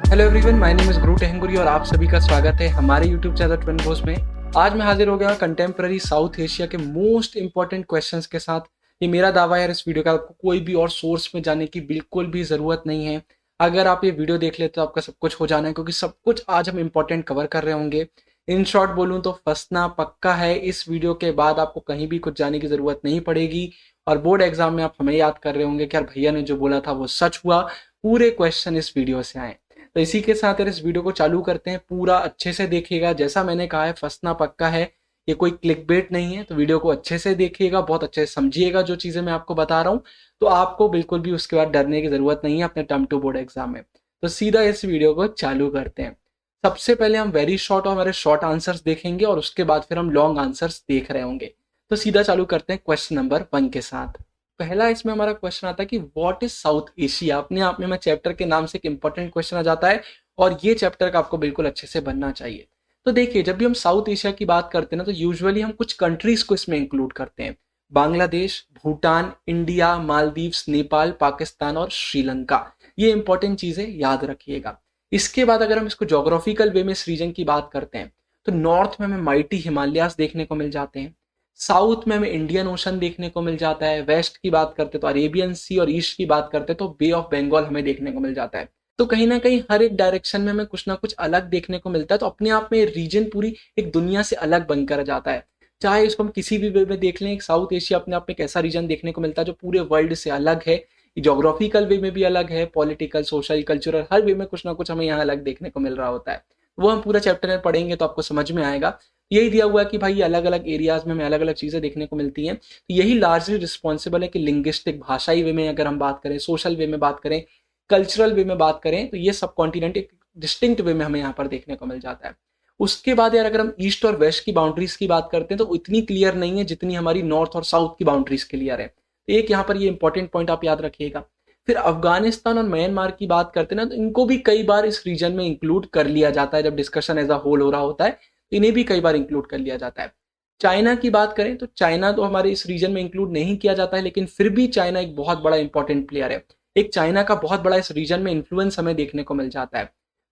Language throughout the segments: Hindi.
Hello everyone, my name is गुरु टेहंगुरी और आप सभी का स्वागत है हमारे यूट्यूब चैनल ट्विन बोस में। आज मैं हाजिर हो गया कंटेम्प्रेरी साउथ एशिया के मोस्ट इंपॉर्टेंट क्वेश्चंस के साथ। ये मेरा दावा है, इस वीडियो का आपको कोई भी और सोर्स में जाने की बिल्कुल भी ज़रूरत नहीं है। अगर आप ये वीडियो देख लेते तो आपका सब कुछ हो जाना है, क्योंकि सब कुछ आज हम इंपॉर्टेंट कवर कर रहे होंगे। इन शॉर्ट बोलूँ तो फंसना पक्का है। इस वीडियो के बाद आपको कहीं भी कुछ जाने की ज़रूरत नहीं पड़ेगी और बोर्ड एग्जाम में आप हमें याद कर रहे होंगे कि यार भैया ने जो बोला था वो सच हुआ। पूरे क्वेश्चन इस वीडियो से आए। तो इसी के साथ यार इस वीडियो को चालू करते हैं। पूरा अच्छे से देखिएगा, जैसा मैंने कहा है फंसना पक्का है, ये कोई क्लिकबेट नहीं है। तो वीडियो को अच्छे से देखिएगा, बहुत अच्छे से समझिएगा जो चीज़ें मैं आपको बता रहा हूँ। तो आपको बिल्कुल भी उसके बाद डरने की ज़रूरत नहीं है अपने टर्म टू बोर्ड एग्जाम में। तो सीधा इस वीडियो को चालू करते हैं। सबसे पहले हम वेरी शॉर्ट और हमारे शॉर्ट आंसर्स देखेंगे और उसके बाद फिर हम लॉन्ग आंसर्स देख रहे होंगे। तो सीधा चालू करते हैं क्वेश्चन नंबर 1 के साथ। पहला इसमें हमारा क्वेश्चन आता है कि व्हाट इज साउथ एशिया। अपने आप में मैं चैप्टर के नाम से एक इंपॉर्टेंट क्वेश्चन आ जाता है और ये चैप्टर का आपको बिल्कुल अच्छे से बनना चाहिए। तो देखिए, जब भी हम साउथ एशिया की बात करते हैं ना, तो यूजुअली हम कुछ कंट्रीज को इसमें इंक्लूड करते हैं। बांग्लादेश, भूटान, इंडिया, मालदीव्स, नेपाल, पाकिस्तान और श्रीलंका। ये इंपॉर्टेंट चीजें याद रखिएगा। इसके बाद अगर हम इसको जोग्राफिकल वे में इस रीजन की बात करते हैं, तो नॉर्थ में हमें माइटी हिमालयास देखने को मिल जाते हैं। साउथ में हमें इंडियन ओशन देखने को मिल जाता है। वेस्ट की बात करते तो अरेबियन सी और ईस्ट की बात करते तो बे ऑफ बंगाल हमें देखने को मिल जाता है। तो कहीं ना कहीं हर एक डायरेक्शन में हमें कुछ ना कुछ अलग देखने को मिलता है। तो अपने आप में रीजन पूरी एक दुनिया से अलग बनकर जाता है। चाहे इसको हम किसी भी वे में देख लें, साउथ एशिया अपने आप में एक ऐसा रीजन देखने को मिलता है जो पूरे वर्ल्ड से अलग है। जोग्राफिकल वे में भी अलग है, पॉलिटिकल, सोशल, कल्चरल, हर वे में कुछ ना कुछ हमें यहाँ अलग देखने को मिल रहा होता है। वो हम पूरा चैप्टर में पढ़ेंगे तो आपको समझ में आएगा। यही दिया हुआ है कि भाई अलग अलग एरियाज में हमें अलग अलग चीजें देखने को मिलती हैं। तो यही लार्जली रिस्पॉन्सिबल है कि लिंग्विस्टिक, भाषाई वे में अगर हम बात करें, सोशल वे में बात करें, कल्चरल वे में बात करें, तो ये सब कॉन्टिनेंट एक डिस्टिंक्ट वे में हमें यहाँ पर देखने को मिल जाता है। उसके बाद यार अगर हम ईस्ट और वेस्ट की बाउंड्रीज की बात करते हैं तो इतनी क्लियर नहीं है जितनी हमारी नॉर्थ और साउथ की बाउंड्रीज क्लियर है। एक यहाँ पर ये इंपॉर्टेंट पॉइंट आप याद रखिएगा। फिर अफगानिस्तान और म्यांमार की बात करते हैं ना, तो इनको भी कई बार इस रीजन में इंक्लूड कर लिया जाता है। जब डिस्कशन एज अ होल हो रहा होता है तो इन्हें भी कई बार इंक्लूड कर लिया जाता है। चाइना की बात करें तो चाइना तो हमारे इस रीजन में इंक्लूड नहीं किया जाता है, लेकिन फिर भी चाइना एक बहुत बड़ा इंपॉर्टेंट प्लेयर है। एक चाइना का बहुत बड़ा इस रीजन में इन्फ्लुएंस हमें देखने को मिल जाता है।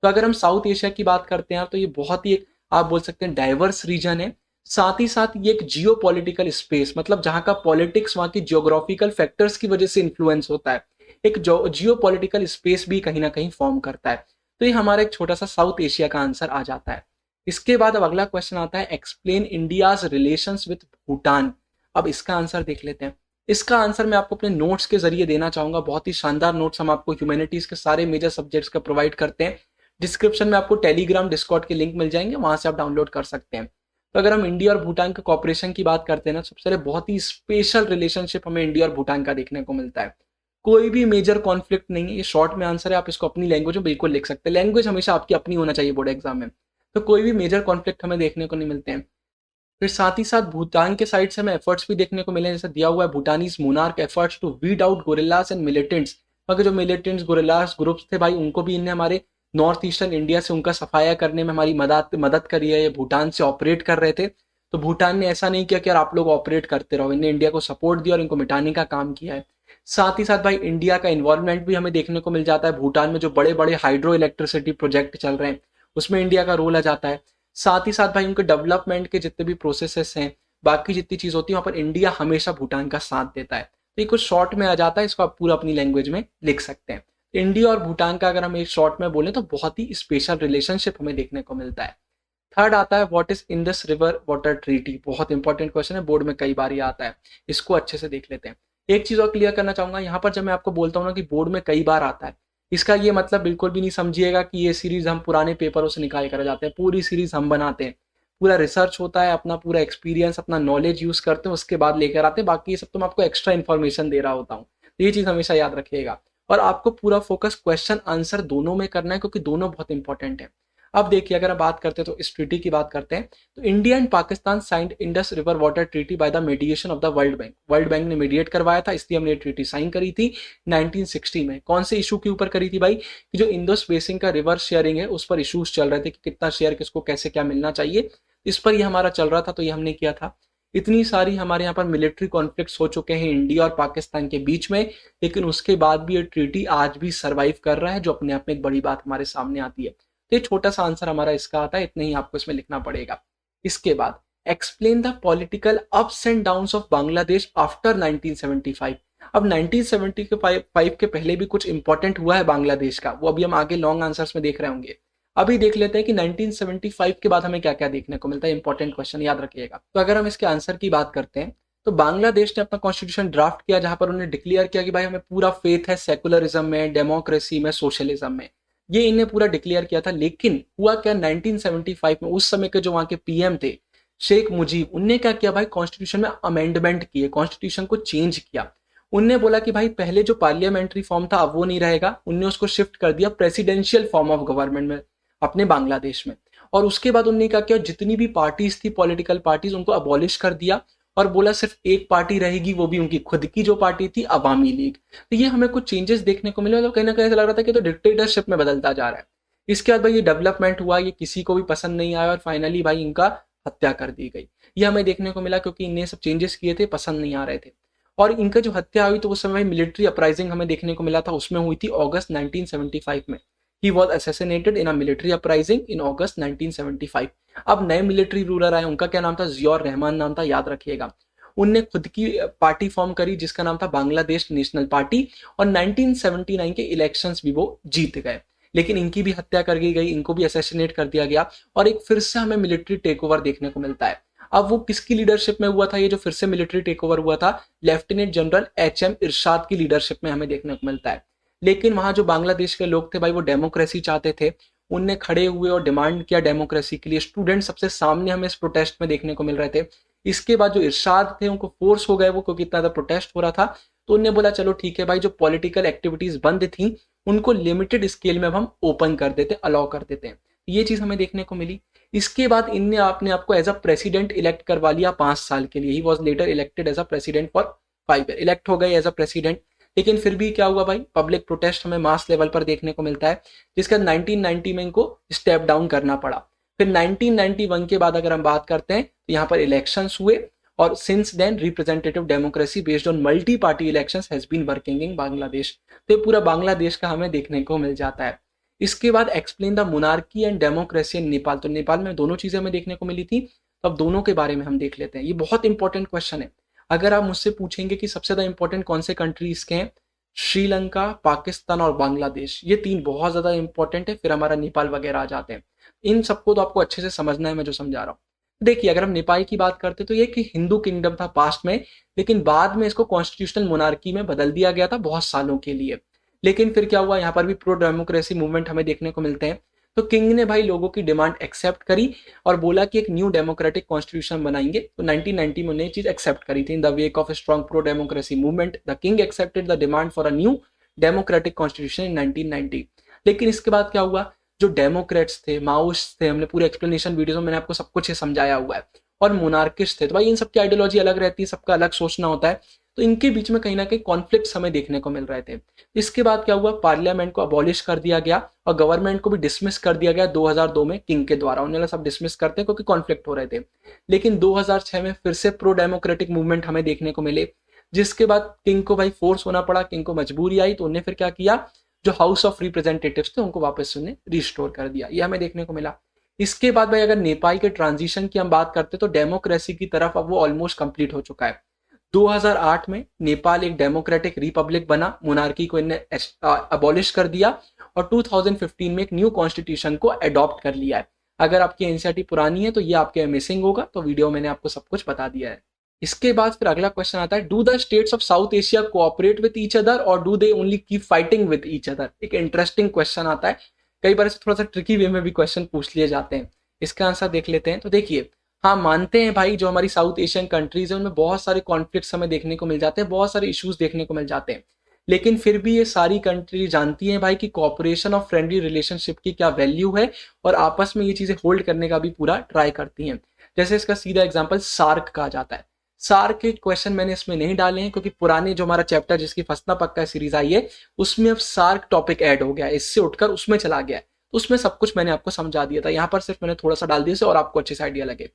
तो अगर हम साउथ एशिया की बात करते हैं तो ये बहुत ही एक, आप बोल सकते हैं, डाइवर्स रीजन है। साथ ही साथ ये एक जियो पॉलिटिकल स्पेस, मतलब जहां का पॉलिटिक्स वहां की जियोग्राफिकल फैक्टर्स की वजह से इन्फ्लुएंस होता है। एक जियो पॉलिटिकल स्पेस भी कहीं ना कहीं फॉर्म करता है। तो ये हमारा एक छोटा सा साउथ एशिया का आंसर आ जाता है। इसके बाद अब अगला क्वेश्चन आता है, explain India's relations with Bhutan. अब इसका आंसर देख लेते हैं। इसका आंसर मैं आपको अपने नोट्स के जरिए देना चाहूंगा। बहुत ही शानदार नोट्स हम आपको ह्यूमैनिटीज के सारे मेजर सब्जेक्ट्स का प्रोवाइड करते हैं। डिस्क्रिप्शन में आपको टेलीग्राम, डिस्कॉर्ड के लिंक मिल जाएंगे, वहां से आप डाउनलोड कर सकते हैं। तो अगर हम इंडिया और भूटान के कॉपरेशन की बात करते हैं ना, सबसे पहले बहुत ही स्पेशल रिलेशनशिप हमें इंडिया और भूटान का देखने को मिलता है। कोई भी मेजर कॉन्फ्लिक्ट नहीं है। ये शॉर्ट में आंसर है, आप इसको अपनी लैंग्वेज में बिल्कुल लिख सकते हैं। लैंग्वेज हमेशा आपकी अपनी होना चाहिए बोर्ड एग्जाम में। तो कोई भी मेजर कॉन्फ्लिक्ट हमें देखने को नहीं मिलते हैं। फिर साथ ही साथ भूटान के साइड से हमें एफर्ट्स भी देखने को मिले, जैसे दिया हुआ है Bhutanese monarch efforts to weed out guerrillas and militants. मगर जो मिलिटेंट्स गोरिल्लास ग्रुप्स थे भाई, उनको भी इनने हमारे नॉर्थ ईस्टर्न इंडिया से उनका सफाया करने में हमारी मदद करी है। ये भूटान से ऑपरेट कर रहे थे। तो भूटान ने ऐसा नहीं किया कि यार आप लोग ऑपरेट करते रहो, इन्हें इंडिया को सपोर्ट दिया और इनको मिटाने का काम किया है। साथ ही साथ भाई इंडिया का इन्वॉल्वमेंट भी हमें देखने को मिल जाता है। भूटान में जो बड़े बड़े हाइड्रो इलेक्ट्रिसिटी प्रोजेक्ट चल रहे हैं उसमें इंडिया का रोल आ जाता है। साथ ही साथ भाई उनके डेवलपमेंट के जितने भी प्रोसेसेस हैं, बाकी जितनी चीज होती है, वहां पर इंडिया हमेशा भूटान का साथ देता है। तो ये कुछ शॉर्ट में आ जाता है, इसको आप पूरा अपनी लैंग्वेज में लिख सकते हैं। इंडिया और भूटान का अगर हम एक शॉर्ट में बोले तो बहुत ही स्पेशल रिलेशनशिप हमें देखने को मिलता है। थर्ड आता है, what is Indus river water treaty. बहुत इंपॉर्टेंट क्वेश्चन है, बोर्ड में कई बार ये आता है। इसको अच्छे से देख लेते हैं। एक चीज और क्लियर करना चाहूंगा यहाँ पर, जब मैं आपको बोलता हूँ ना कि बोर्ड में कई बार आता है, इसका ये मतलब बिल्कुल भी नहीं समझिएगा कि ये सीरीज हम पुराने पेपरों से निकाल कर जाते हैं। पूरी सीरीज हम बनाते हैं, पूरा रिसर्च होता है, अपना पूरा एक्सपीरियंस, अपना नॉलेज यूज करते हैं, उसके बाद लेकर आते हैं। बाकी ये सब तो मैं आपको एक्स्ट्रा इन्फॉर्मेशन दे रहा होता हूँ। तो ये चीज हमेशा याद रखिएगा। और आपको पूरा फोकस क्वेश्चन आंसर दोनों में करना है, क्योंकि दोनों बहुत इंपॉर्टेंट है। अब देखिए, अगर हम बात करते हैं तो इस ट्रीटी की बात करते हैं, तो India and Pakistan signed Indus river water treaty by the mediation of the world bank. World bank ने मीडिएट करवाया था, इसलिए हमने ट्रीटी साइन करी थी 1960 में। कौन से इशू के ऊपर करी थी भाई? कि जो इंडस बेसिन का रिवर शेयरिंग है उस पर इशूज चल रहे थे कि कितना शेयर किसको कैसे क्या मिलना चाहिए। इस पर ये हमारा चल रहा था, तो ये हमने किया था। इतनी सारी हमारे यहाँ पर मिलिट्री कॉन्फ्लिक्ट्स हो चुके हैं इंडिया और पाकिस्तान के बीच में, लेकिन उसके बाद भी ये ट्रीटी आज भी सर्वाइव कर रहा है, जो अपने आप में एक बड़ी बात हमारे सामने आती है। तो ये छोटा सा आंसर हमारा इसका आता है, इतना ही आपको इसमें लिखना पड़ेगा। इसके बाद explain the political ups and downs of Bangladesh after 1975। अब 1975 के पहले भी कुछ इंपॉर्टेंट हुआ है बांग्लादेश का, वो अभी हम आगे लॉन्ग आंसर्स में देख रहे होंगे। अभी देख लेते हैं कि 1975 के बाद हमें क्या क्या देखने को मिलता है। इंपॉर्टेंट क्वेश्चन याद रखिएगा। तो अगर हम इसके आंसर की बात करते हैं तो बांग्लादेश ने अपना कॉन्स्टिट्यूशन ड्राफ्ट किया, जहां पर उन्होंने डिक्लेयर किया कि भाई हमें पूरा फेथ है सेकुलरिज्म में, डेमोक्रेसी में, सोशलिज्म में। ये इन्हें पूरा डिक्लेयर किया था। लेकिन हुआ क्या 1975 में, उस समय के जो वहां के पीएम थे शेख मुजीब, उनने क्या किया भाई, कॉन्स्टिट्यूशन में अमेंडमेंट किए, कॉन्स्टिट्यूशन को चेंज किया। उनने बोला कि भाई पहले जो पार्लियामेंट्री फॉर्म था अब वो नहीं रहेगा, उनने उसको शिफ्ट कर दिया प्रेसिडेंशियल फॉर्म ऑफ गवर्नमेंट में अपने बांग्लादेश में। और उसके बाद उन्होंने क्या किया, जितनी भी पार्टीज थी, पॉलिटिकल पार्टीज, उनको अबॉलिश कर दिया और बोला सिर्फ एक पार्टी रहेगी, वो भी उनकी खुद की जो पार्टी थी, अवामी लीग। तो ये हमें कुछ चेंजेस देखने को मिले, तो कहीं ना कहीं ऐसा लग रहा था कि तो डिक्टेटरशिप में बदलता जा रहा है। इसके बाद भाई ये डेवलपमेंट हुआ, ये किसी को भी पसंद नहीं आया और फाइनली भाई इनका हत्या कर दी गई। ये हमें देखने को मिला क्योंकि इन्हें सब चेंजेस किए थे, पसंद नहीं आ रहे थे। और इनका जो हत्या हुई तो उस समय मिलिट्री अपराइजिंग हमें देखने को मिला था, उसमें हुई थी अगस्त 1975 में। He was assassinated in a military uprising in August 1975। अब नए मिलिट्री रूलर आए, उनका क्या नाम था, जियाउर रहमान नाम था, याद रखिएगा। उनने खुद की पार्टी फॉर्म करी जिसका नाम था बांग्लादेश नेशनल पार्टी, और 1979 के इलेक्शंस भी वो जीत गए। लेकिन इनकी भी हत्या कर दी गई, इनको भी असैसिनेट कर दिया गया, और एक फिर से हमें मिलिट्री टेक ओवर देखने को मिलता है। अब वो किसकी लीडरशिप में हुआ था, ये जो फिर से मिलिट्री टेक ओवर हुआ था, लेफ्टिनेंट जनरल HM इरशाद की लीडरशिप में हमें देखने को मिलता है। लेकिन वहां जो बांग्लादेश के लोग थे भाई, वो डेमोक्रेसी चाहते थे, उनने खड़े हुए और डिमांड किया डेमोक्रेसी के लिए। स्टूडेंट सबसे सामने हमें इस प्रोटेस्ट में देखने को मिल रहे थे। इसके बाद जो इरशाद थे उनको फोर्स हो गए वो, क्योंकि इतना ज्यादा प्रोटेस्ट हो रहा था, तो उन्होंने बोला चलो ठीक है भाई, जो पॉलिटिकल एक्टिविटीज बंद थी उनको लिमिटेड स्केल में अब हम ओपन कर देते, अलाउ कर देते हैं। ये चीज हमें देखने को मिली। इसके बाद इनने अपने आपको एज अ प्रेसिडेंट इलेक्ट करवा लिया 5 साल के लिए। He was later elected as a president for 5 year, elect हो गए एज अ प्रेसिडेंट। लेकिन फिर भी क्या हुआ भाई, पब्लिक प्रोटेस्ट हमें मास लेवल पर देखने को मिलता है, जिसका 1990 में इनको स्टेप डाउन करना पड़ा। फिर 1991 के बाद अगर हम बात करते हैं तो यहाँ पर इलेक्शंस हुए, और since then representative democracy based on multi party elections has been working in Bangladesh. तो ये पूरा बांग्लादेश का हमें देखने को मिल जाता है। इसके बाद explain the monarchy and democracy in Nepal. तो नेपाल में दोनों चीजें हमें देखने को मिली थी, तो अब दोनों के बारे में हम देख लेते हैं। ये बहुत इंपॉर्टेंट क्वेश्चन है। अगर आप मुझसे पूछेंगे कि सबसे ज्यादा इंपॉर्टेंट कौन से कंट्रीज के हैं, श्रीलंका, पाकिस्तान और बांग्लादेश, ये 3 बहुत ज्यादा इंपॉर्टेंट है। फिर हमारा नेपाल वगैरह आ जाते हैं। इन सबको तो आपको अच्छे से समझना है मैं जो समझा रहा हूँ। देखिए अगर हम नेपाल की बात करते तो ये कि हिंदू किंगडम था पास्ट में, लेकिन बाद में इसको कॉन्स्टिट्यूशनल मोनार्की में बदल दिया गया था बहुत सालों के लिए। लेकिन फिर क्या हुआ, यहाँ पर भी प्रो डेमोक्रेसी मूवमेंट हमें देखने को मिलते हैं। तो किंग ने भाई लोगों की डिमांड एक्सेप्ट करी और बोला कि एक न्यू डेमोक्रेटिक कॉन्स्टिट्यूशन बनाएंगे। तो 1990 में उन्हें चीज एक्सेप्ट करी थी। In the wake of strong pro democracy movement the king accepted the demand for a new democratic constitution in 1990। लेकिन इसके बाद क्या हुआ, जो डेमोक्रेट्स थे, माओइस्ट थे, हमने पूरे एक्सप्लेनेशन वीडियो में मैंने आपको सब कुछ समझाया हुआ है, और मोनार्किस्ट थे। तो भाई इन सबकी आइडियोलॉजी अलग रहती है, सबका अलग सोचना होता है, तो इनके बीच में कहीं ना कहीं कॉन्फ्लिक्ट्स हमें देखने को मिल रहे थे। इसके बाद क्या हुआ, पार्लियामेंट को अबॉलिश कर दिया गया और गवर्नमेंट को भी डिसमिस कर दिया गया 2002 में किंग के द्वारा। उन्होंने सब डिसमिस करते हैं क्योंकि कॉन्फ्लिक्ट हो रहे थे। लेकिन 2006 में फिर से प्रो डेमोक्रेटिक मूवमेंट हमें देखने को मिले, जिसके बाद किंग को भाई फोर्स होना पड़ा, किंग को मजबूरी आई, तो उन्हें फिर क्या किया, जो हाउस ऑफ रिप्रेजेंटेटिव्स थे उनको वापस से उन्हें रिस्टोर कर दिया। ये हमें देखने को मिला। इसके बाद भाई अगर नेपाल के ट्रांजिशन की हम बात करते तो डेमोक्रेसी की तरफ अब वो ऑलमोस्ट कंप्लीट हो चुका है। 2008 में नेपाल एक डेमोक्रेटिक रिपब्लिक बना, मोनार्की को इन्हें अबॉलिश कर दिया, और 2015 में एक न्यू कॉन्स्टिट्यूशन को अडॉप्ट कर लिया है। अगर आपकी एनसीईआरटी पुरानी है तो ये आपके मिसिंग होगा, तो वीडियो मैंने आपको सब कुछ बता दिया है। इसके बाद फिर अगला क्वेश्चन आता है, do the states of South Asia cooperate with each other और do they only keep fighting with each other. एक इंटरेस्टिंग क्वेश्चन आता है, कई बार थोड़ा सा ट्रिकी वे में भी क्वेश्चन पूछ लिए जाते हैं। इसका आंसर देख लेते हैं। तो देखिए, हाँ मानते हैं भाई जो हमारी साउथ एशियन कंट्रीज है उनमें बहुत सारे कॉन्फ्लिक्ट्स हमें देखने को मिल जाते हैं, बहुत सारे इश्यूज देखने को मिल जाते हैं, लेकिन फिर भी ये सारी कंट्री जानती हैं भाई कि कॉपरेशन और फ्रेंडली रिलेशनशिप की क्या वैल्यू है, और आपस में ये चीजें होल्ड करने का भी पूरा ट्राई करती हैं। जैसे इसका सीधा एग्जाम्पल सार्क कहा जाता है। सार्क के क्वेश्चन मैंने इसमें नहीं डाले हैं क्योंकि पुराने जो हमारा चैप्टर जिसकी फसना पक्का सीरीज आई है उसमें अब सार्क टॉपिक ऐड हो गया है, इससे उठकर उसमें चला गया है। तो उसमें सब कुछ मैंने आपको समझा दिया था, यहाँ पर सिर्फ मैंने थोड़ा सा डाल दिया और आपको अच्छे से आइडिया लगे।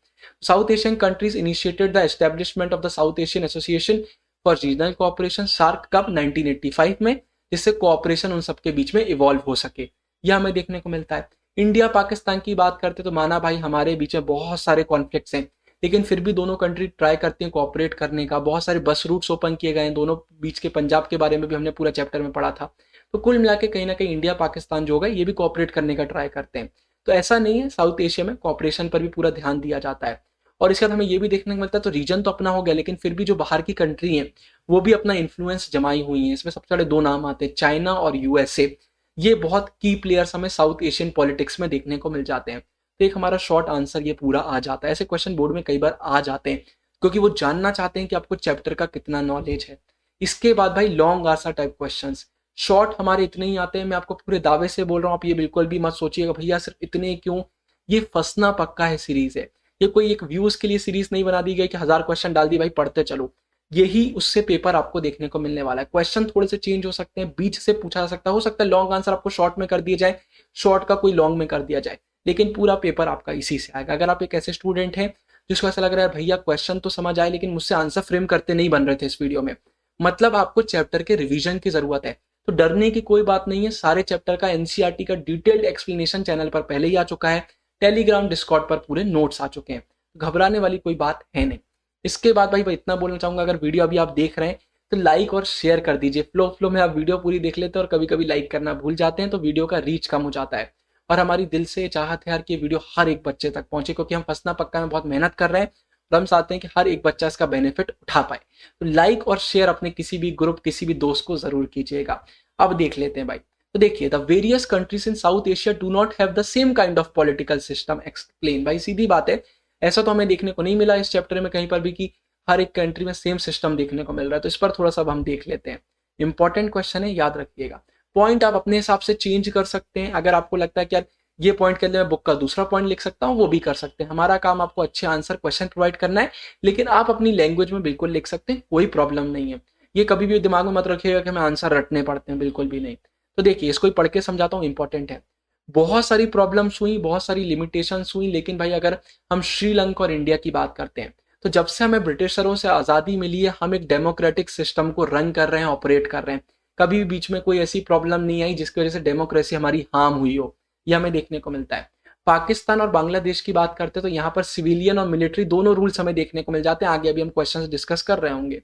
South Asian countries initiated the establishment of the South Asian Association for Regional Cooperation SAARC कब 1985 में, जिससे कोऑपरेशन उन सबके बीच में इवॉल्व हो सके, यह हमें देखने को मिलता है। इंडिया पाकिस्तान की बात करते तो माना भाई हमारे बीच में बहुत सारे कॉन्फ्लिक्ट्स हैं, लेकिन फिर भी दोनों कंट्री ट्राई करती हैं कोऑपरेट करने का। बहुत सारे बस रूट्स ओपन किए गए हैं दोनों बीच के, पंजाब के बारे में भी हमने पूरा चैप्टर में पढ़ा था। तो कुल मिला के कहीं ना कहीं इंडिया पाकिस्तान जो होगा ये भी कोऑपरेट करने का ट्राई करते हैं। तो ऐसा नहीं है, साउथ एशिया में कोऑपरेशन पर भी पूरा ध्यान दिया जाता है। और इसके बाद हमें ये भी देखने को मिलता है, तो रीजन तो अपना हो गया, लेकिन फिर भी जो बाहर की कंट्री हैं वो भी अपना इन्फ्लुएंस जमाई हुई हैं। इसमें सबसे बड़े दो नाम आते हैं, चाइना और यूएसए। ये बहुत की प्लेयर्स हमें साउथ एशियन पॉलिटिक्स में देखने को मिल जाते हैं। तो एक हमारा शॉर्ट आंसर ये पूरा आ जाता है। ऐसे क्वेश्चन बोर्ड में कई बार आ जाते हैं क्योंकि वो जानना चाहते हैं कि आपको चैप्टर का कितना नॉलेज है। इसके बाद भाई long answer type questions, short हमारे इतने ही आते हैं। मैं आपको पूरे दावे से बोल रहा हूँ, आप ये बिल्कुल भी मत सोचिएगा भैया सिर्फ इतने क्यों, ये फंसना पक्का है सीरीज है। ये कोई एक व्यूज के लिए सीरीज नहीं बना दी गई कि 1000 क्वेश्चन डाल दी भाई पढ़ते चलो। यही उससे पेपर आपको देखने को मिलने वाला है। क्वेश्चन थोड़े से चेंज हो सकते हैं, बीच से पूछा जा सकता है, हो सकता है लॉन्ग आंसर आपको शॉर्ट में कर दिया जाए, शॉर्ट का कोई लॉन्ग में कर दिया जाए, लेकिन पूरा पेपर आपका इसी से आएगा। अगर आप एक ऐसे स्टूडेंट हैं जिसको ऐसा लग रहा है भैया क्वेश्चन तो समझ आए लेकिन मुझसे आंसर फ्रेम करते नहीं बन रहे थे इस वीडियो में, मतलब आपको चैप्टर के रिवीजन की जरूरत है, तो डरने की कोई बात नहीं है। सारे चैप्टर का एनसीईआरटी का डिटेल्ड एक्सप्लेनेशन चैनल पर पहले ही आ चुका है, टेलीग्राम डिस्कॉर्ड पर पूरे नोट्स आ चुके हैं, घबराने वाली कोई बात है नहीं। इसके बाद भाई मैं इतना बोलना चाहूंगा, अगर वीडियो अभी आप देख रहे हैं तो लाइक और शेयर कर दीजिए। फ्लो में आप वीडियो पूरी देख लेते हैं और कभी कभी लाइक करना भूल जाते हैं तो वीडियो का रीच कम हो जाता है। और हमारी दिल से चाहत है यार कि वीडियो हर एक बच्चे तक पहुंचे, क्योंकि हम फंसना पक्का में बहुत मेहनत कर रहे हैं और हम चाहते हैं कि हर एक बच्चा इसका बेनिफिट उठा पाए। तो लाइक और शेयर अपने किसी भी ग्रुप, किसी भी दोस्त को जरूर कीजिएगा। अब देख लेते हैं भाई, तो देखिए the various countries in south Asia do not have the same kind of political system explain. भाई सीधी बात है, ऐसा तो हमें देखने को नहीं मिला इस चैप्टर में कहीं पर भी कि हर एक कंट्री में सेम सिस्टम देखने को मिल रहा है। तो इस पर थोड़ा सा हम देख लेते हैं। इंपॉर्टेंट क्वेश्चन है, याद रखिएगा। पॉइंट आप अपने हिसाब से चेंज कर सकते हैं, अगर आपको लगता है कि यार ये पॉइंट के लिए मैं बुक का दूसरा पॉइंट लिख सकता हूँ वो भी कर सकते हैं। हमारा काम आपको अच्छे आंसर क्वेश्चन प्रोवाइड करना है, लेकिन आप अपनी लैंग्वेज में बिल्कुल लिख सकते हैं, कोई प्रॉब्लम नहीं है। ये कभी भी दिमाग में मत रखिएगा कि हमें आंसर रटने पड़ते हैं, बिल्कुल भी नहीं। तो देखिए इसको ही पढ़ के समझाता हूँ, इंपॉर्टेंट है। बहुत सारी प्रॉब्लम्स हुई, बहुत सारी लिमिटेशंस हुई, लेकिन भाई अगर हम श्रीलंका और इंडिया की बात करते हैं तो जब से हमें ब्रिटिशरों से आज़ादी मिली है हम एक डेमोक्रेटिक सिस्टम को रन कर रहे हैं, ऑपरेट कर रहे हैं। कभी भी बीच में कोई ऐसी प्रॉब्लम नहीं आई जिसकी वजह से डेमोक्रेसी हमारी हार्म हुई हो, यह हमें देखने को मिलता है। पाकिस्तान और बांग्लादेश की बात करते हैं तो यहाँ पर सिविलियन और मिलिट्री दोनों रूल्स हमें देखने को मिल जाते हैं। आगे अभी हम क्वेश्चन डिस्कस कर रहे होंगे।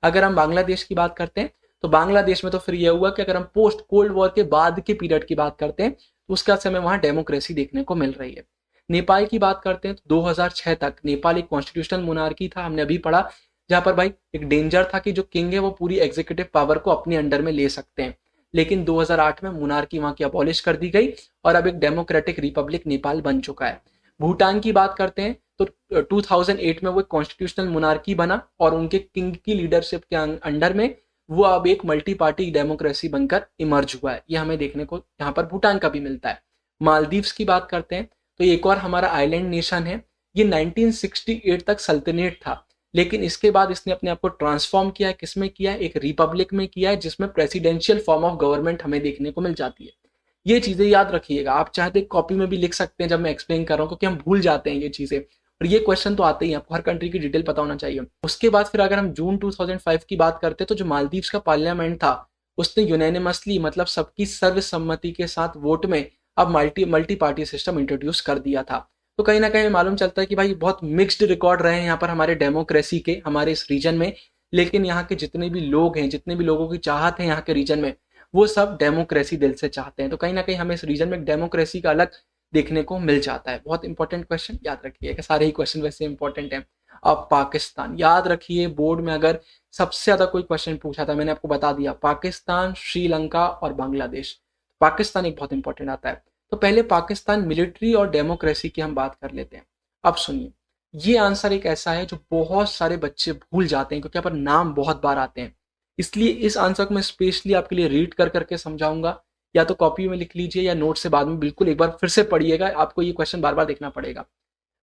अगर हम बांग्लादेश की बात करते हैं तो बांग्लादेश में तो फिर यह हुआ कि अगर हम पोस्ट कोल्ड वॉर के बाद के पीरियड की बात करते हैं तो उसका समय वहां डेमोक्रेसी देखने को मिल रही है। नेपाल की बात करते हैं तो 2006 तक नेपाल एक कॉन्स्टिट्यूशनल मोनार्की था, हमने अभी पढ़ा, जहां पर भाई एक डेंजर था कि जो किंग है वो पूरी एग्जीक्यूटिव पावर को अपने अंडर में ले सकते हैं। लेकिन 2008 में मोनार्की वहां की अबॉलिश कर दी गई और अब एक डेमोक्रेटिक रिपब्लिक नेपाल बन चुका है। भूटान की बात करते हैं तो 2008 में वो एक कॉन्स्टिट्यूशनल मोनार्की बना और उनके किंग की लीडरशिप के अंडर में वो अब एक मल्टी पार्टी डेमोक्रेसी बनकर इमर्ज हुआ है। ये हमें देखने को यहाँ पर भूटान का भी मिलता है। मालदीव्स की बात करते हैं तो एक और हमारा आइलैंड नेशन है। ये 1968 तक सल्तनेट था, लेकिन इसके बाद इसने अपने आप को ट्रांसफॉर्म किया है। किसमें किया है? एक रिपब्लिक में किया है, जिसमें प्रेसिडेंशियल फॉर्म ऑफ गवर्नमेंट हमें देखने को मिल जाती है। ये चीजें याद रखिएगा, आप चाहते एक कॉपी में भी लिख सकते हैं जब मैं एक्सप्लेन कर रहा हूँ, क्योंकि हम भूल जाते हैं ये चीजें और ये क्वेश्चन तो आते ही, आपको हर कंट्री की डिटेल पता होना चाहिए। उसके बाद फिर अगर हम जून 2005 की बात करते हैं तो जो मालदीव्स का पार्लियामेंट था उसने यूनानिमसली, मतलब सबकी सर्वसम्मति के साथ वोट में अब मल्टी पार्टी सिस्टम इंट्रोड्यूस कर दिया था। तो कहीं ना कहीं मालूम चलता है कि भाई बहुत मिक्स्ड रिकॉर्ड रहे हैं यहाँ पर हमारे डेमोक्रेसी के, हमारे इस रीजन में। लेकिन यहाँ के जितने भी लोग हैं, जितने भी लोगों की चाहत है यहाँ के रीजन में, वो सब डेमोक्रेसी दिल से चाहते हैं। तो कहीं ना कहीं हमें इस रीजन में डेमोक्रेसी का अलग देखने को मिल जाता है। बहुत इंपॉर्टेंट क्वेश्चन, याद रखिए, सारे ही क्वेश्चन वैसे इंपॉर्टेंट हैं। अब पाकिस्तान याद रखिए, बोर्ड में अगर सबसे ज्यादा कोई क्वेश्चन पूछा था, मैंने आपको बता दिया, पाकिस्तान, श्रीलंका और बांग्लादेश। पाकिस्तान एक बहुत इंपॉर्टेंट आता है। तो पहले पाकिस्तान मिलिट्री और डेमोक्रेसी की हम बात कर लेते हैं। अब सुनिए, ये आंसर एक ऐसा है जो बहुत सारे बच्चे भूल जाते हैं क्योंकि यहाँ पर नाम बहुत बार आते हैं। इसलिए इस आंसर को मैं स्पेशली आपके लिए रीड कर करके समझाऊंगा, या तो कॉपी में लिख लीजिए या नोट से बाद में बिल्कुल एक बार फिर से पढ़िएगा, आपको ये क्वेश्चन बार बार देखना पड़ेगा।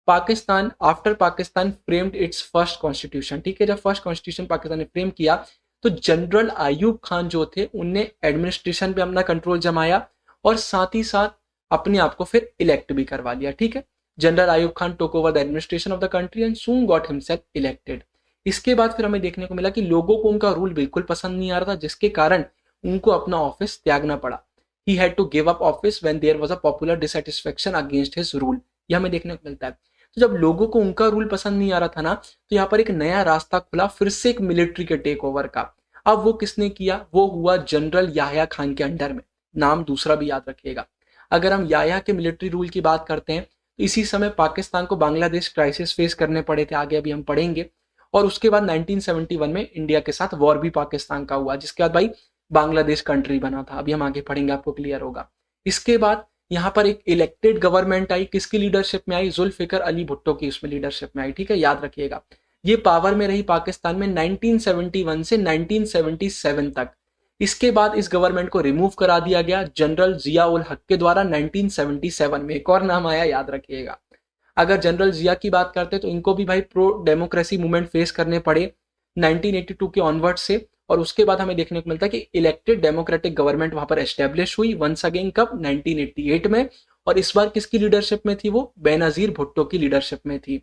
Pakistan, after Pakistan framed it's first constitution, ठीक है, जब फर्स्ट कॉन्स्टिट्यूशन पाकिस्तान ने फ्रेम किया तो जनरल आयूब खान जो थे उनने एडमिनिस्ट्रेशन पे अपना कंट्रोल जमाया और साथ ही साथ अपने आप को फिर इलेक्ट भी करवा लिया। ठीक है, general Ayub Khan took over the administration of the country and soon got himself elected. इसके बाद फिर हमें देखने को मिला कि लोगों को उनका रूल बिल्कुल पसंद नहीं आ रहा था, जिसके कारण उनको अपना ऑफिस त्यागना पड़ा। He had to give up office when there was a popular dissatisfaction against his rule. ये हमें देखने को मिलता है। तो जब लोगों को उनका रूल पसंद नहीं आ रहा था ना, तो यहाँ पर एक नया रास्ता खुला फिर से एक मिलिट्री के टेक ओवर का। अब वो किसने किया? वो हुआ जनरल याह्या खान के अंडर में। नाम दूसरा भी याद रखिएगा। अगर हम याह्या के मिलिट्री रूल की बात करते हैं तो इसी समय पाकिस्तान को बांग्लादेश क्राइसिस फेस करने पड़े थे, आगे अभी हम पढ़ेंगे। और उसके बाद 1971 में इंडिया के साथ वॉर भी पाकिस्तान का हुआ, जिसके बाद भाई बांग्लादेश कंट्री बना था। अभी हम आगे पढ़ेंगे, आपको क्लियर होगा। इसके बाद यहाँ पर एक इलेक्टेड गवर्नमेंट आई, किसकी लीडरशिप में आई? जुल्फिकर अली भुट्टो की उसमें लीडरशिप में आई। ठीक है, याद रखिएगा। ये पावर में रही पाकिस्तान में 1971 से 1977 तक। इसके बाद इस गवर्नमेंट को रिमूव करा दिया गया जनरल जिया उल हक के द्वारा 1977 में। एक और नाम आया, याद रखिएगा। अगर जनरल जिया की बात करते तो इनको भी भाई प्रो डेमोक्रेसी मूवमेंट फेस करने पड़े 1982 के ऑनवर्ड से। और उसके बाद हमें देखने को मिलता है कि इलेक्टेड डेमोक्रेटिक गवर्नमेंट वहां पर एस्टेब्लिश हुई वंस अगेन, कब? 1988 में। और इस बार किसकी लीडरशिप में थी वो? बेनजीर भुट्टो की लीडरशिप में थी।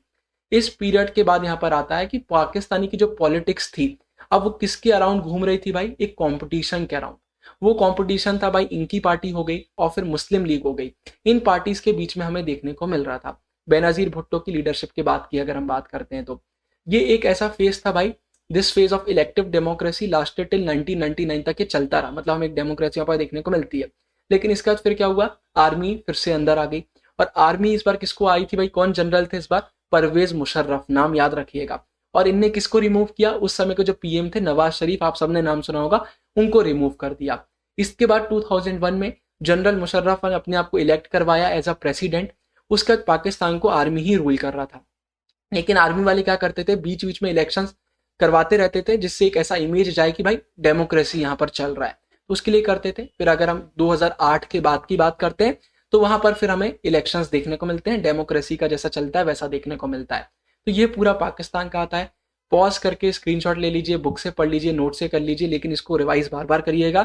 इस पीरियड के बाद यहाँ पर आता है कि पाकिस्तानी की जो पॉलिटिक्स थी, अब वो किसके अराउंड घूम रही थी भाई? एक कंपटीशन के अराउंड। वो कंपटीशन था भाई, इनकी पार्टी हो गई और फिर मुस्लिम लीग हो गई। इन पार्टीज के बीच में हमें देखने को मिल रहा था। बेनजीर भुट्टो की लीडरशिप की बात की अगर हम बात करते हैं तो ये एक ऐसा फेज था भाई। This phase of elective democracy lasted till 1999 तक ये चलता रहा। मतलब हमें एक डेमोक्रेसी यहाँ पर देखने को मिलती है। लेकिन इसके बाद फिर क्या हुआ? आर्मी फिर से अंदर आ गई। और आर्मी इस बार किसको आई थी भाई? कौन जनरल थे इस बार? परवेज मुशर्रफ, नाम याद रखिएगा। और इनने किसको रिमूव किया? उस समय के जो पीएम थे नवाज शरीफ, आप सबने नाम सुना होगा, उनको रिमूव कर दिया। इसके बाद 2001 में जनरल मुशर्रफ ने अपने आप को इलेक्ट करवाया एज अ प्रेसिडेंट। उसके बाद पाकिस्तान को आर्मी ही रूल कर रहा था। लेकिन आर्मी वाले क्या करते थे? बीच बीच में इलेक्शंस करवाते रहते थे, जिससे एक ऐसा इमेज जाए कि भाई डेमोक्रेसी यहाँ पर चल रहा है, तो उसके लिए करते थे। फिर अगर हम 2008 के बाद की बात करते हैं तो वहां पर फिर हमें इलेक्शंस देखने को मिलते हैं, डेमोक्रेसी का जैसा चलता है वैसा देखने को मिलता है। तो ये पूरा पाकिस्तान का आता है। पॉज करके स्क्रीनशॉट ले लीजिए, बुक से पढ़ लीजिए, नोट से कर लीजिए, लेकिन इसको रिवाइज बार बार करिएगा।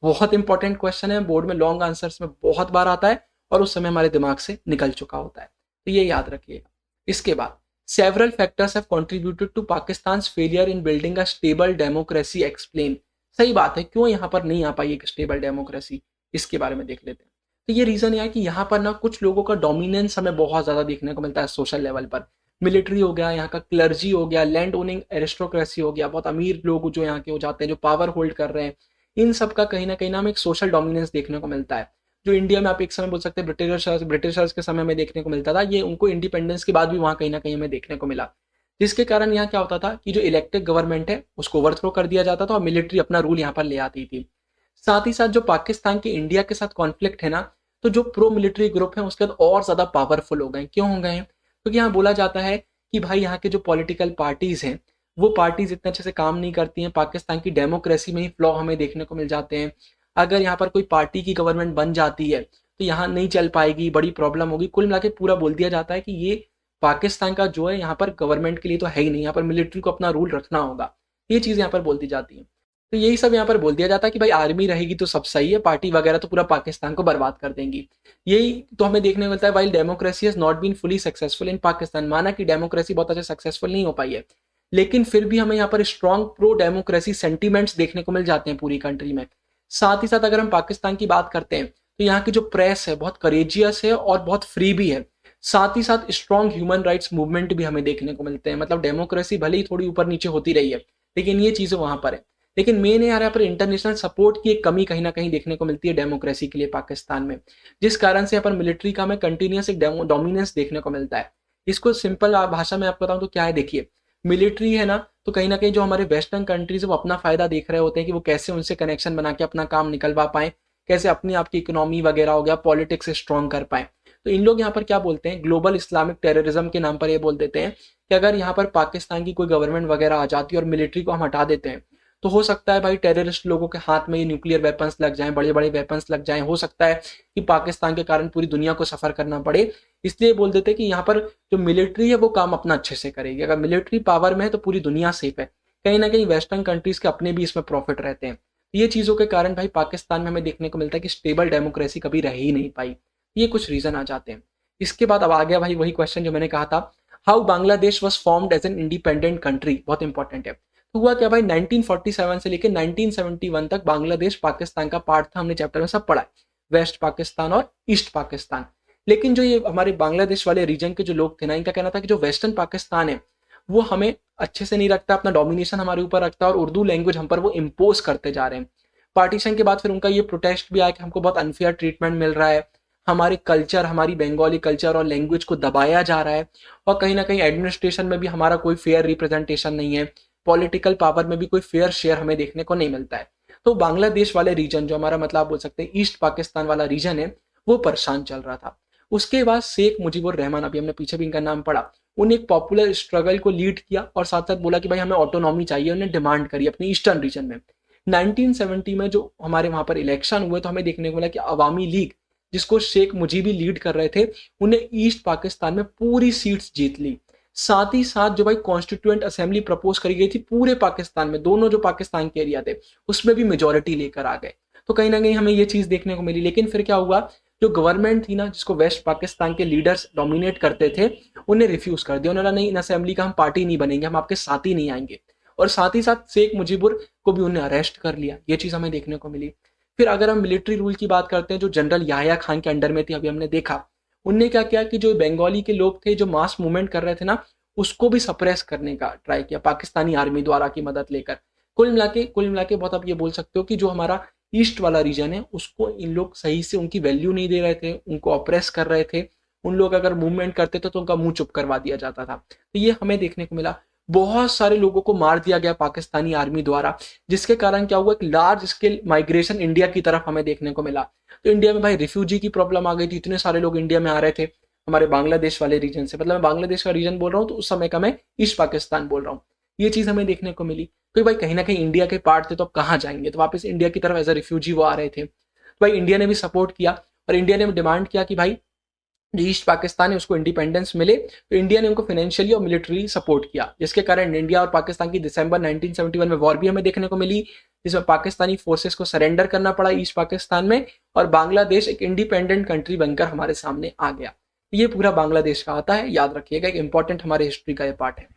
बहुत इंपॉर्टेंट क्वेश्चन है, बोर्ड में लॉन्ग आंसर्स में बहुत बार आता है और उस समय हमारे दिमाग से निकल चुका होता है, तो ये याद रखिएगा। इसके बाद several factors have contributed to Pakistan's failure in building a stable democracy explain। सही बात है, क्यों यहाँ पर नहीं आ पाई एक स्टेबल डेमोक्रेसी, इसके बारे में देख लेते हैं। तो ये रीजन यह है कि यहाँ पर ना कुछ लोगों का डोमिनेंस हमें बहुत ज्यादा देखने को मिलता है सोशल लेवल पर। मिलिट्री हो गया, यहाँ का क्लर्जी हो गया, लैंड ओनिंग एरिस्टोक्रेसी हो गया, बहुत अमीर लोग जो यहाँ के हो जाते हैं, जो पावर होल्ड कर रहे हैं, इन सब का कहीं ना कहीं ना हमें एक सोशल डोमिनेंस देखने को मिलता है। जो इंडिया में आप एक समय बोल सकते हैं ब्रिटिशर्स के समय में देखने को मिलता था, ये उनको इंडिपेंडेंस के बाद भी वहां कहीं ना कहीं हमें देखने को मिला। जिसके कारण यहाँ क्या होता था कि जो इलेक्टेड गवर्नमेंट है उसको ओवरथ्रो कर दिया जाता था और मिलिट्री अपना रूल यहाँ पर ले आती थी। साथ ही साथ जो पाकिस्तान के इंडिया के साथ कॉन्फ्लिक्ट है ना, तो जो प्रो मिलिट्री ग्रुप है उसके बाद और ज्यादा पावरफुल हो गए। क्यों हो गए हैं? क्योंकि यहाँ बोला जाता है कि भाई यहाँ के जो पॉलिटिकल पार्टीज हैं वो पार्टीज इतने अच्छे से काम नहीं करती हैं, पाकिस्तान की डेमोक्रेसी में ही फ्लॉ हमें देखने को मिल जाते हैं। अगर यहाँ पर कोई पार्टी की गवर्नमेंट बन जाती है तो यहाँ नहीं चल पाएगी, बड़ी प्रॉब्लम होगी। कुल मिला के पूरा बोल दिया जाता है कि ये पाकिस्तान का जो है यहाँ पर गवर्नमेंट के लिए तो है ही नहीं, यहाँ पर मिलिट्री को अपना रूल रखना होगा। ये चीज यहाँ पर बोल दी जाती है। तो यही सब यहाँ पर बोल दिया जाता है कि भाई आर्मी रहेगी तो सब सही है, पार्टी वगैरह तो पूरा पाकिस्तान को बर्बाद कर देंगी। यही तो हमें देखने को मिलता है। While democracy has not been fully successful in Pakistan, माना कि डेमोक्रेसी बहुत अच्छे सक्सेसफुल नहीं हो पाई है, लेकिन फिर भी हमें यहाँ पर स्ट्रॉन्ग प्रो डेमोक्रेसी सेंटीमेंट्स देखने को मिल जाते हैं पूरी कंट्री में। साथ ही साथ अगर हम पाकिस्तान की बात करते हैं तो यहाँ की जो प्रेस है बहुत करेजियस है और बहुत फ्री भी है। साथ ही साथ स्ट्रॉन्ग ह्यूमन राइट्स मूवमेंट भी हमें देखने को मिलते हैं। मतलब डेमोक्रेसी भले ही थोड़ी ऊपर नीचे होती रही है, लेकिन ये चीजें वहां पर है। लेकिन मेन यहाँ पर इंटरनेशनल सपोर्ट की एक कमी कहीं ना कहीं देखने को मिलती है डेमोक्रेसी के लिए पाकिस्तान में, जिस कारण से यहाँ पर मिलिट्री का हमें कंटिन्यूस एक डोमिनेंस देखने को मिलता है। इसको सिंपल भाषा में आपको बताऊं तो क्या है, देखिए मिलिट्री है ना, तो कहीं ना कहीं जो हमारे वेस्टर्न कंट्रीज है वो अपना फायदा देख रहे होते हैं कि वो कैसे उनसे कनेक्शन बना के अपना काम निकलवा पाए, कैसे अपनी आपकी इकोनॉमी वगैरह हो गया पॉलिटिक्स स्ट्रॉन्ग कर पाए। तो इन लोग यहाँ पर क्या बोलते हैं, ग्लोबल इस्लामिक टेररिज्म के नाम पर ये बोल देते हैं कि अगर यहाँ पर पाकिस्तान की कोई गवर्नमेंट वगैरह आ जाती है और मिलिट्री को हम हटा देते हैं तो हो सकता है भाई टेररिस्ट लोगों के हाथ में ये न्यूक्लियर वेपन्स लग जाएं, बड़े बड़े वेपन्स लग जाएं, हो सकता है कि पाकिस्तान के कारण पूरी दुनिया को सफर करना पड़े। इसलिए बोल देते हैं कि यहाँ पर जो मिलिट्री है वो काम अपना अच्छे से करेगी। अगर मिलिट्री पावर में है तो पूरी दुनिया सेफ है। कहीं ना कहीं वेस्टर्न कंट्रीज के अपने भी इसमें प्रॉफिट रहते हैं। ये चीजों के कारण भाई पाकिस्तान में हमें देखने को मिलता है कि स्टेबल डेमोक्रेसी कभी रह ही नहीं पाई। ये कुछ रीजन आ जाते हैं। इसके बाद अब आ गया भाई वही क्वेश्चन जो मैंने कहा था, how Bangladesh was formed as an independent country, बहुत इंपॉर्टेंट है। तो हुआ क्या भाई, 1947 से लेकर 1971 तक बांग्लादेश पाकिस्तान का पार्ट था, हमने चैप्टर में सब पढ़ा है, वेस्ट पाकिस्तान और ईस्ट पाकिस्तान। लेकिन जो ये हमारे बांग्लादेश वाले रीजन के जो लोग थे ना, इनका कहना था कि जो वेस्टर्न पाकिस्तान है वो हमें अच्छे से नहीं रखता, अपना डोमिनेशन हमारे ऊपर रखता है और उर्दू लैंग्वेज हम पर वो इम्पोज करते जा रहे हैं। पार्टीशन के बाद फिर उनका ये प्रोटेस्ट भी आया कि हमको बहुत अनफेयर ट्रीटमेंट मिल रहा है, हमारे कल्चर, हमारी बंगाली कल्चर और लैंग्वेज को दबाया जा रहा है, और कहीं ना कहीं एडमिनिस्ट्रेशन में भी हमारा कोई फेयर रिप्रेजेंटेशन नहीं है, पॉलिटिकल पावर में भी कोई फेयर शेयर हमें देखने को नहीं मिलता है। तो बांग्लादेश वाले रीजन जो हमारा मतलब आप बोल सकते हैं ईस्ट पाकिस्तान वाला रीजन है, वो परेशान चल रहा था। उसके बाद शेख मुजीबुर रहमान, अभी हमने पीछे भी इनका नाम पढ़ा, उन्हें एक पॉपुलर स्ट्रगल को लीड किया और साथ साथ बोला कि भाई हमें ऑटोनॉमी चाहिए, उन्हें डिमांड करी अपनी ईस्टर्न रीजन में। 1970 में जो हमारे वहां पर इलेक्शन हुए तो हमें देखने को मिला कि अवामी लीग, जिसको शेख मुजीबी लीड कर रहे थे, उन्हें ईस्ट पाकिस्तान में पूरी सीट्स जीत ली। साथ ही साथ जो भाई कॉन्स्टिट्यूएंट असेंबली प्रपोज करी गई थी पूरे पाकिस्तान में, दोनों जो पाकिस्तान के एरिया थे उसमें भी मेजोरिटी लेकर आ गए। तो कहीं ना कहीं हमें ये चीज देखने को मिली। लेकिन फिर क्या हुआ, जो गवर्नमेंट थी ना, जिसको वेस्ट पाकिस्तान के लीडर्स डोमिनेट करते थे, उन्हें रिफ्यूज कर दिया। उन्होंने नहीं, इन असेंबली का हम पार्टी नहीं बनेंगे, हम आपके साथ ही नहीं आएंगे। और साथ ही साथ शेख मुजीबुर को भी उन्हें अरेस्ट कर लिया। ये चीज हमें देखने को मिली। फिर अगर हम मिलिट्री रूल की बात करते हैं, जो जनरल याह्या खान के अंडर में थी, अभी हमने देखा उनने क्या किया कि जो बंगाली के लोग थे जो मास मूवमेंट कर रहे थे ना, उसको भी सप्रेस करने का ट्राई किया पाकिस्तानी आर्मी द्वारा की मदद लेकर। कुल मिला के बहुत आप ये बोल सकते हो कि जो हमारा ईस्ट वाला रीजन है उसको इन लोग सही से उनकी वैल्यू नहीं दे रहे थे, उनको ऑप्रेस कर रहे थे। उन लोग अगर मूवमेंट करते थे तो उनका मुंह चुप करवा दिया जाता था। तो ये हमें देखने को मिला। बहुत सारे लोगों को मार दिया गया पाकिस्तानी आर्मी द्वारा, जिसके कारण क्या हुआ, एक लार्ज स्केल माइग्रेशन इंडिया की तरफ हमें देखने को मिला। तो इंडिया में भाई रिफ्यूजी की प्रॉब्लम आ गई थी, इतने सारे लोग इंडिया में आ रहे थे हमारे बांग्लादेश वाले रीजन से। मतलब मैं बांग्लादेश का रीजन बोल रहा हूँ तो उस समय का मैं ईस्ट पाकिस्तान बोल रहा हूँ। ये चीज हमें देखने को मिली। तो भाई कहीं ना कहीं इंडिया के पार्ट थे तो अब कहाँ जाएंगे, तो वापस इंडिया की तरफ एज अ रिफ्यूजी वो आ रहे थे। तो भाई इंडिया ने भी सपोर्ट किया और इंडिया ने डिमांड किया कि भाई जो ईस्ट पाकिस्तान है उसको इंडिपेंडेंस मिले। तो इंडिया ने उनको फाइनेंशियली और मिलिट्री सपोर्ट किया, जिसके कारण इंडिया और पाकिस्तान की दिसंबर 1971 में वॉर भी हमें देखने को मिली, जिसमें पाकिस्तानी फोर्सेस को सरेंडर करना पड़ा ईस्ट पाकिस्तान में, और बांग्लादेश एक इंडिपेंडेंट कंट्री बनकर हमारे सामने आ गया। ये पूरा बांग्लादेश का आता है, याद रखिएगा, एक इंपॉर्टेंट हमारे हिस्ट्री का ये पार्ट है।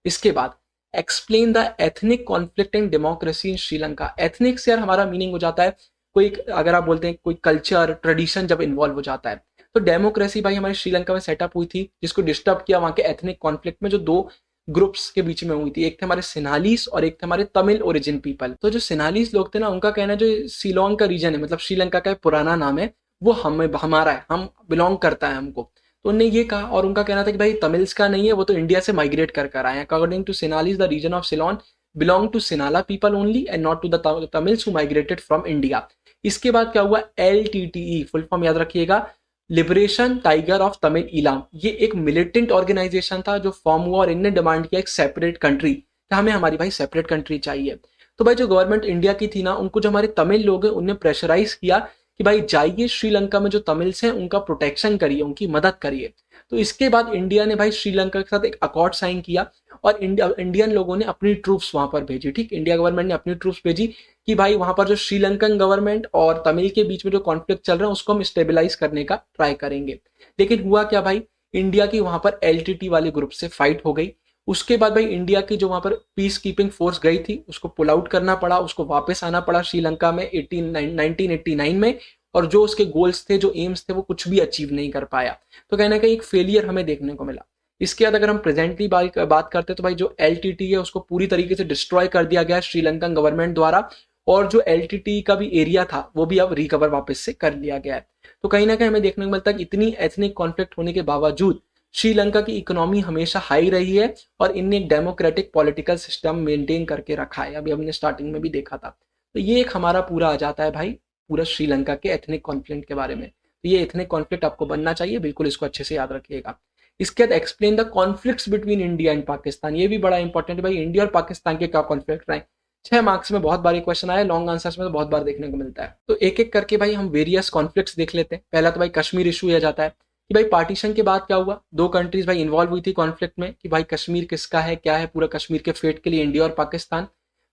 इसके बाद explain the ethnic conflict in democracy in Sri Lanka. Ethnic से यार हमारा मीनिंग हो जाता है कोई, अगर आप बोलते हैं कोई कल्चर ट्रेडिशन जब इन्वॉल्व हो जाता है। तो डेमोक्रेसी भाई हमारे श्रीलंका में सेटअप हुई थी, जिसको डिस्टर्ब किया वहां के एथनिक कॉन्फ्लिक्ट में जो दो ग्रुप्स के बीच में हुई थी। एक थे हमारे सिन्हालीस और एक थे हमारे तमिल ओरिजिन पीपल। तो जो सिन्हालीस लोग थे ना, उनका कहना है जो शिलोंग का रीजन है, मतलब श्रीलंका का पुराना नाम है, वो हमारा है, हम बिलोंग करता है हमको। तो उन्होंने ये कहा, और उनका कहना था कि भाई तमिल्स का नहीं है, वो तो इंडिया से माइग्रेट कर आए हैं। According to Sinhalese the region of Ceylon belong to Sinhala people only and not to the Tamils who migrated from India. इसके बाद क्या हुआ, LTTE फुल फॉर्म याद रखिएगा, liberation tiger of Tamil Eelam. ये एक मिलिटेंट ऑर्गेनाइजेशन था जो फॉर्म हुआ और इनने डिमांड किया एक सेपरेट कंट्री, हमें हमारी भाई सेपरेट कंट्री चाहिए। तो भाई जो गवर्नमेंट इंडिया की थी ना, उनको जो हमारे तमिल लोग हैं उन्हें प्रेशराइज किया कि भाई जाइए श्रीलंका में जो तमिल्स हैं उनका प्रोटेक्शन करिए, उनकी मदद करिए। तो इसके बाद इंडिया ने भाई श्रीलंका के साथ एक अकॉर्ड साइन किया और इंडियन लोगों ने अपनी ट्रूप्स वहां पर भेजी। ठीक, इंडिया गवर्नमेंट ने अपनी ट्रूप्स भेजी कि भाई वहां पर जो श्रीलंकन गवर्नमेंट और तमिल के बीच में जो कॉन्फ्लिक्ट चल रहा है उसको हम स्टेबलाइज करने का ट्राई करेंगे। लेकिन हुआ क्या भाई, इंडिया की वहां पर LTT वाले ग्रुप से फाइट हो गई। उसके बाद भाई इंडिया की जो वहां पर पीस कीपिंग फोर्स गई थी उसको पुल आउट करना पड़ा, उसको वापस आना पड़ा श्रीलंका में 1989 में, और जो उसके गोल्स थे, जो एम्स थे, वो कुछ भी अचीव नहीं कर पाया। तो कहीं ना कहीं एक फेलियर हमें देखने को मिला। इसके बाद अगर हम प्रेजेंटली बात करते हैं तो भाई जो LTT है उसको पूरी तरीके से डिस्ट्रॉय कर दिया गया श्रीलंकन गवर्नमेंट द्वारा, और जो LTT का भी एरिया था वो भी अब रिकवर वापस से कर लिया गया है। तो कहीं ना कहीं हमें देखने को मिलता है कि इतनी एथनिक कॉन्फ्लिक्ट होने के बावजूद श्रीलंका की इकोनॉमी हमेशा हाई रही है और इनने एक डेमोक्रेटिक पॉलिटिकल सिस्टम मेंटेन करके रखा है। अभी हमने स्टार्टिंग में भी देखा था। तो ये एक हमारा पूरा आ जाता है भाई पूरा श्रीलंका के एथनिक कॉन्फ्लिक्ट के बारे में। तो ये एथनिक कॉन्फ्लिक्ट आपको बनना चाहिए, बिल्कुल इसको अच्छे से याद रखिएगा। इसके बाद explain the conflicts between India and Pakistan. ये भी बड़ा इंपॉर्टेंट है भाई, इंडिया और पाकिस्तान के क्या कॉन्फ्लिक्ट रहे। 6 मार्क्स में बहुत बार क्वेश्चन आया, लॉन्ग आंसर्स में तो बहुत बार देखने को मिलता है। तो एक एक करके भाई हम वेरियस कॉन्फ्लिक्ट्स देख लेते हैं। पहला तो भाई कश्मीर इशू आ जाता है कि भाई पार्टीशन के बाद क्या हुआ, 2 कंट्रीज भाई इन्वॉल्व हुई थी कॉन्फ्लिक्ट में कि भाई कश्मीर किसका है, क्या है, पूरा कश्मीर के फेट के लिए इंडिया और पाकिस्तान।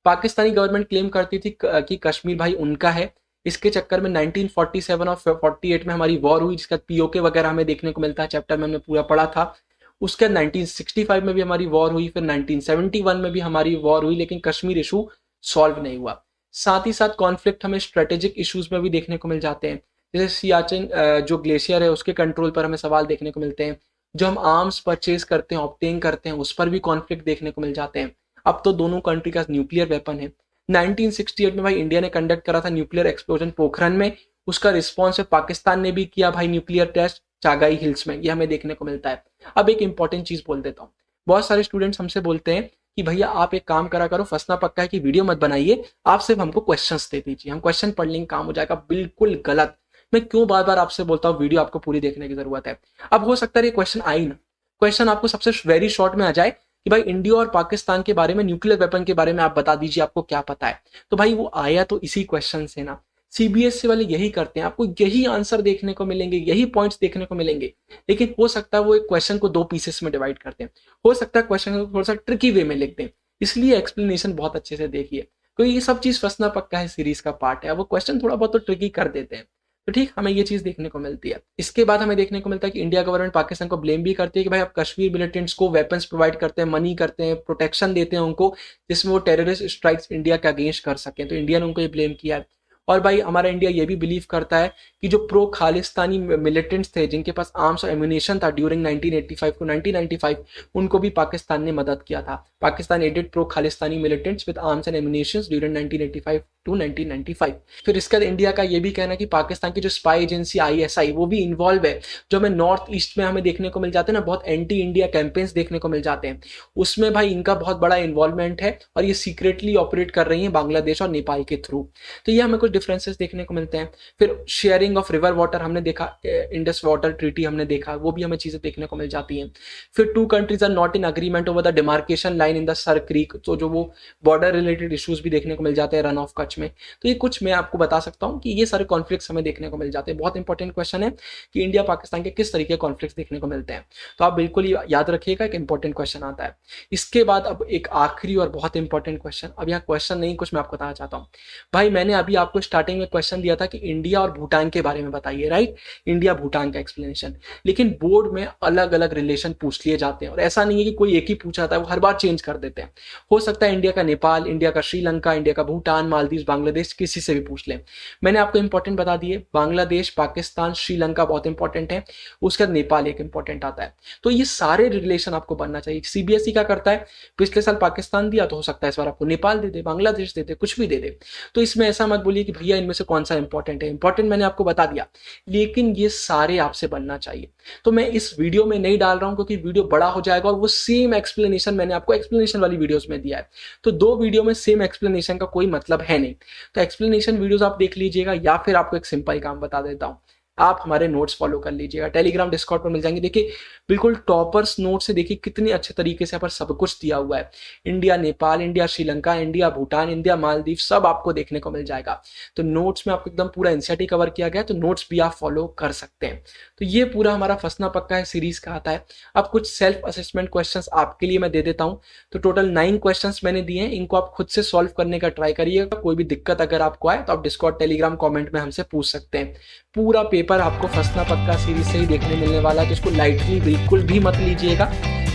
पाकिस्तानी गवर्नमेंट क्लेम करती थी कि कश्मीर भाई उनका है, इसके चक्कर में 1947 और 48 में हमारी वॉर हुई, जिसका पीओके वगैरह हमें देखने को मिलता है, चैप्टर में हमने पूरा पढ़ा था। उसके 1965 में भी हमारी वॉर हुई, फिर 1971 में भी हमारी वॉर हुई, लेकिन कश्मीर इशू सॉल्व नहीं हुआ। साथ ही साथ कॉन्फ्लिक्ट हमें स्ट्रेटेजिक इश्यूज में भी देखने को मिल जाते हैं, जैसे सियाचिन जो ग्लेशियर है उसके कंट्रोल पर हमें सवाल देखने को मिलते हैं। जो हम आर्म्स परचेज करते हैं, ऑब्टेन करते हैं, उस पर भी कॉन्फ्लिक्ट देखने को मिल जाते हैं। अब तो दोनों कंट्री का न्यूक्लियर वेपन है। 1968 में भाई इंडिया ने कंडक्ट करा था न्यूक्लियर एक्सप्लोजन पोखरन में, उसका रिस्पॉन्स पाकिस्तान ने भी किया भाई न्यूक्लियर टेस्ट चागाई हिल्स में, ये हमें देखने को मिलता है। अब एक इंपॉर्टेंट चीज बोल देता हूँ, बहुत सारे स्टूडेंट्स हमसे बोलते हैं कि भैया आप एक काम करा करो, फंसना पक्का है कि वीडियो मत बनाइए, आप सिर्फ हमको क्वेश्चंस दे दीजिए, हम क्वेश्चन पढ़ लेंगे काम हो जाएगा। बिल्कुल गलत। मैं क्यों बार बार आपसे बोलता हूँ वीडियो आपको पूरी देखने की जरूरत है। अब हो सकता है ये क्वेश्चन आई ना, क्वेश्चन आपको सबसे वेरी शॉर्ट में आ जाए कि भाई इंडिया और पाकिस्तान के बारे में, न्यूक्लियर वेपन के बारे में आप बता दीजिए आपको क्या पता है। तो भाई वो आया तो इसी क्वेश्चन से ना। सीबीएसई वाले यही करते हैं, आपको यही आंसर देखने को मिलेंगे, यही पॉइंट्स देखने को मिलेंगे, लेकिन हो सकता है वो एक क्वेश्चन को 2 पीसेस में डिवाइड करते हैं, हो सकता है क्वेश्चन को थोड़ा सा ट्रिकी वे में लिख दें, इसलिए एक्सप्लेनेशन बहुत अच्छे से देखिए, क्योंकि ये सब चीज फंसना पक्का है सीरीज का पार्ट है। वो क्वेश्चन थोड़ा बहुत तो ट्रिकी कर देते हैं, तो ठीक हमें ये चीज देखने को मिलती है। इसके बाद हमें देखने को मिलता है कि इंडिया गवर्नमेंट पाकिस्तान को ब्लेम भी करती है कि भाई आप कश्मीर मिलिटेंट्स को वेपन्स प्रोवाइड करते हैं, मनी करते हैं, प्रोटेक्शन देते हैं उनको, जिसमें वो टेररिस्ट स्ट्राइक्स इंडिया के अगेंस्ट कर सकें, तो इंडिया ने उनको ये ब्लेम किया है। और भाई हमारा इंडिया ये भी बिलीव करता है कि जो प्रो खालिस्तानी मिलिटेंट्स थे, जिनके पास आर्म्स और एम्यूनेशन था ड्यूरिंग 1985 टू 1995, उनको भी पाकिस्तान ने मदद किया था। Pakistan aided pro Khalistani militants with arms and ammunition during 1985 to 1995। फिर इसके बाद इंडिया का ये भी कहना है कि पाकिस्तान की जो स्पाई एजेंसी ISI वो भी इन्वॉल्व है, जो हमें नॉर्थ ईस्ट में हमें देखने को मिल जाते हैं ना, बहुत एंटी इंडिया कैंपेन्स देखने को मिल जाते हैं, उसमें भाई इनका बहुत बड़ा इन्वॉल्वमेंट है और ये सीक्रेटली ऑपरेट कर रही है बांग्लादेश और नेपाल के थ्रू। तो ये हमें कुछ डिफरेंसेस देखने को मिलते हैं। फिर शेयरिंग ऑफ रिवर वाटर हमने देखा, इंडस वाटर ट्रीटी हमने देखा, वो भी हमें चीजें देखने को मिल जाती हैं। फिर 2 countries are not in agreement over the demarcation line in the Sir Creek, तो जो वो बॉर्डर रिलेटेड इश्यूज भी देखने को मिल जाते हैं रन ऑफ कच्छ में। तो ये कुछ मैं आपको बता सकता हूँ कि ये सारे कॉन्फ्लिक्ट्स हमें देखने को मिल जाते हैं। बहुत इंपॉर्टेंट क्वेश्चन है कि इंडिया पाकिस्तान के किस तरीके के कॉन्फ्लिक्ट्स देखने को मिलते हैं, तो आप बिल्कुल याद रखिएगा, एक इंपॉर्टेंट क्वेश्चन आता है। इसके बाद अब एक आखिरी और बहुत इंपॉर्टेंट क्वेश्चन, अब यहाँ क्वेश्चन नहीं कुछ मैं आपको बताना चाहता हूँ। भाई मैंने अभी आपको स्टार्टिंग में क्वेश्चन दिया था कि इंडिया और भूटान के बारे में बताइए, राइट, इंडिया भूटान का एक्सप्लेनेशन, लेकिन बोर्ड में अलग अलग रिलेशन पूछ लिए जाते हैं, और ऐसा नहीं है कि कोई एक ही पूछा जाता है, वो हर बार चेंज कर देते हैं। हो सकता है इंडिया का नेपाल, इंडिया का श्रीलंका, इंडिया का भूटान, मालदीव, बांग्लादेश, किसी से भी पूछ लें। मैंने आपको इंपॉर्टेंट बता दिए, बांग्लादेश, पाकिस्तान, श्रीलंका बहुत इंपॉर्टेंट है, उसके बाद नेपाल एक इंपॉर्टेंट आता है। तो ये सारे रिलेशन आपको बनना चाहिए। सीबीएसई क्या करता है, पिछले साल पाकिस्तान दिया तो हो सकता है इस बार आपको नेपाल दे दे, बांग्लादेश दे दे, कुछ भी दे दे। तो इसमें ऐसा मत बोलिए कि भैया इनमें से कौन सा इंपॉर्टेंट है। इंपॉर्टेंट मैंने आपको बता दिया, लेकिन ये सारे आपसे बनना चाहिए। तो मैं इस वीडियो में नहीं डाल रहा हूं क्योंकि वीडियो बड़ा हो जाएगा, और वो सेम एक्सप्लेनेशन मैंने आपको एक्सप्लेनेशन वाली वीडियोस में दिया है, तो 2 वीडियो में सेम एक्सप्लेनेशन का कोई मतलब है नहीं। तो एक्सप्लेनेशन वीडियोस आप देख लीजिएगा, या फिर आपको एक सिंपल काम बता देता हूं, आप हमारे नोट्स फॉलो कर लीजिएगा, टेलीग्राम डिस्कॉर्ड पर मिल जाएंगे। देखिए बिल्कुल टॉपर्स नोट से, देखिए कितने अच्छे तरीके से यहाँ पर सब कुछ दिया हुआ है, India Nepal, India Sri Lanka, India Bhutan, India Maldives, सब आपको देखने को मिल जाएगा। तो नोट्स में आपको एकदम पूरा एनसीईआरटी कवर किया गया है, तो नोट्स भी आप फॉलो कर सकते हैं। तो ये पूरा हमारा फंसना पक्का है सीरीज का आता है। अब कुछ सेल्फ असेसमेंट क्वेश्चंस आपके लिए मैं दे देता हूँ। तो टोटल 9 क्वेश्चंस मैंने दिए हैं, इनको आप खुद से सॉल्व करने का ट्राई करिएगा। कोई भी दिक्कत अगर आपको आए तो आप डिस्कॉर्ड टेलीग्राम कॉमेंट में हमसे पूछ सकते हैं। पूरा पेपर आपको फंसना पक्का सीरीज से ही देखने मिलने वाला है, जिसको लाइटली बिल्कुल भी मत लीजिएगा।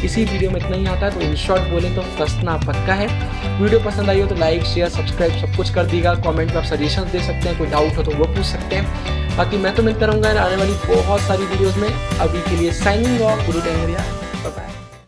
इसी वीडियो में इतना ही आता है, तो इन शॉर्ट बोलें तो फंसना पक्का है। वीडियो पसंद आई हो तो लाइक, शेयर, सब्सक्राइब सब कुछ कर दीजिएगा। कमेंट में आप सजेशन दे सकते हैं, कोई डाउट हो तो वो पूछ सकते हैं। बाकी मैं तो मिलता रहूंगा आने वाली बहुत सारी वीडियोस में। अभी के लिए साइनिंग ऑफ, गुरु टेंगरिया।